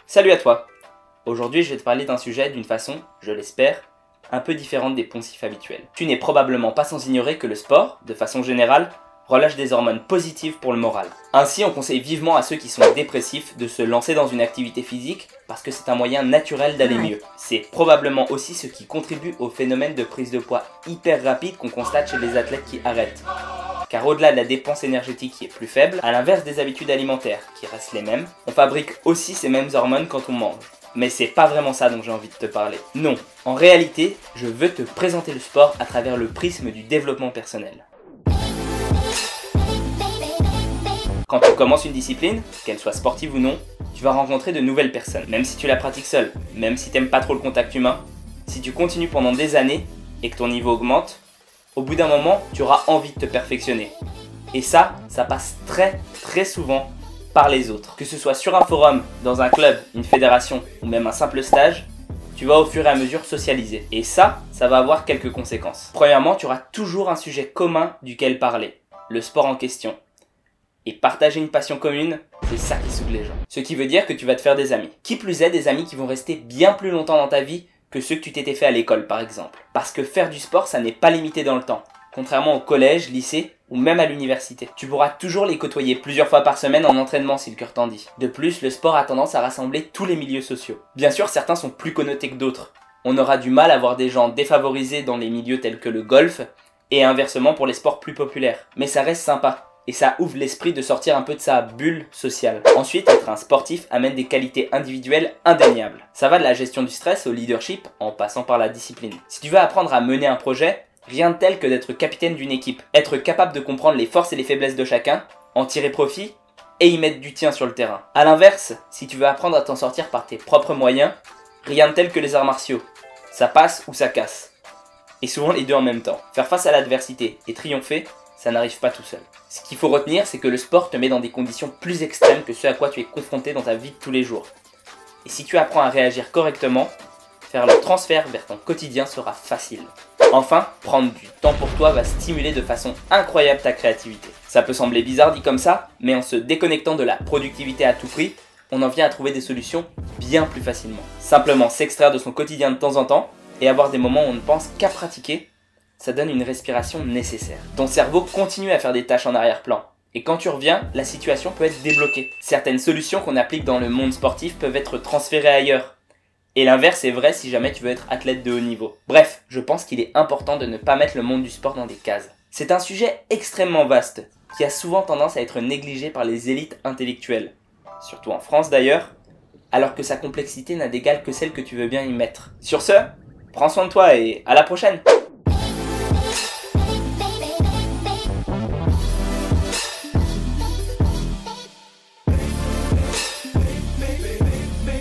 Salut à toi. Aujourd'hui, je vais te parler d'un sujet d'une façon, je l'espère, un peu différente des poncifs habituels. Tu n'es probablement pas sans ignorer que le sport, de façon générale, relâche des hormones positives pour le moral. Ainsi, on conseille vivement à ceux qui sont dépressifs de se lancer dans une activité physique parce que c'est un moyen naturel d'aller mieux. C'est probablement aussi ce qui contribue au phénomène de prise de poids hyper rapide qu'on constate chez les athlètes qui arrêtent. Car au-delà de la dépense énergétique qui est plus faible, à l'inverse des habitudes alimentaires qui restent les mêmes, on fabrique aussi ces mêmes hormones quand on mange. Mais c'est pas vraiment ça dont j'ai envie de te parler. Non, en réalité, je veux te présenter le sport à travers le prisme du développement personnel. Quand tu commences une discipline, qu'elle soit sportive ou non, tu vas rencontrer de nouvelles personnes. Même si tu la pratiques seule, même si t'aimes pas trop le contact humain, si tu continues pendant des années et que ton niveau augmente, au bout d'un moment, tu auras envie de te perfectionner. Et ça passe très souvent par les autres. Que ce soit sur un forum, dans un club, une fédération ou même un simple stage, tu vas au fur et à mesure socialiser. Et ça va avoir quelques conséquences. Premièrement, tu auras toujours un sujet commun duquel parler, le sport en question. Et partager une passion commune, c'est ça qui soude les gens. Ce qui veut dire que tu vas te faire des amis. Qui plus est, des amis qui vont rester bien plus longtemps dans ta vie que ceux que tu t'étais fait à l'école par exemple. Parce que faire du sport, ça n'est pas limité dans le temps. Contrairement au collège, lycée ou même à l'université. Tu pourras toujours les côtoyer plusieurs fois par semaine en entraînement si le cœur t'en dit. De plus, le sport a tendance à rassembler tous les milieux sociaux. Bien sûr, certains sont plus connotés que d'autres. On aura du mal à voir des gens défavorisés dans les milieux tels que le golf et inversement pour les sports plus populaires. Mais ça reste sympa. Et ça ouvre l'esprit de sortir un peu de sa bulle sociale. Ensuite, être un sportif amène des qualités individuelles indéniables. Ça va de la gestion du stress au leadership en passant par la discipline. Si tu veux apprendre à mener un projet, rien de tel que d'être capitaine d'une équipe. Être capable de comprendre les forces et les faiblesses de chacun, en tirer profit et y mettre du tien sur le terrain. A l'inverse, si tu veux apprendre à t'en sortir par tes propres moyens, rien de tel que les arts martiaux. Ça passe ou ça casse. Et souvent les deux en même temps. Faire face à l'adversité et triompher, ça n'arrive pas tout seul. Ce qu'il faut retenir, c'est que le sport te met dans des conditions plus extrêmes que ce à quoi tu es confronté dans ta vie de tous les jours. Et si tu apprends à réagir correctement, faire le transfert vers ton quotidien sera facile. Enfin, prendre du temps pour toi va stimuler de façon incroyable ta créativité. Ça peut sembler bizarre dit comme ça, mais en se déconnectant de la productivité à tout prix, on en vient à trouver des solutions bien plus facilement. Simplement s'extraire de son quotidien de temps en temps et avoir des moments où on ne pense qu'à pratiquer, ça donne une respiration nécessaire. Ton cerveau continue à faire des tâches en arrière-plan. Et quand tu reviens, la situation peut être débloquée. Certaines solutions qu'on applique dans le monde sportif peuvent être transférées ailleurs. Et l'inverse est vrai si jamais tu veux être athlète de haut niveau. Bref, je pense qu'il est important de ne pas mettre le monde du sport dans des cases. C'est un sujet extrêmement vaste, qui a souvent tendance à être négligé par les élites intellectuelles. Surtout en France d'ailleurs, alors que sa complexité n'a d'égal que celle que tu veux bien y mettre. Sur ce, prends soin de toi et à la prochaine!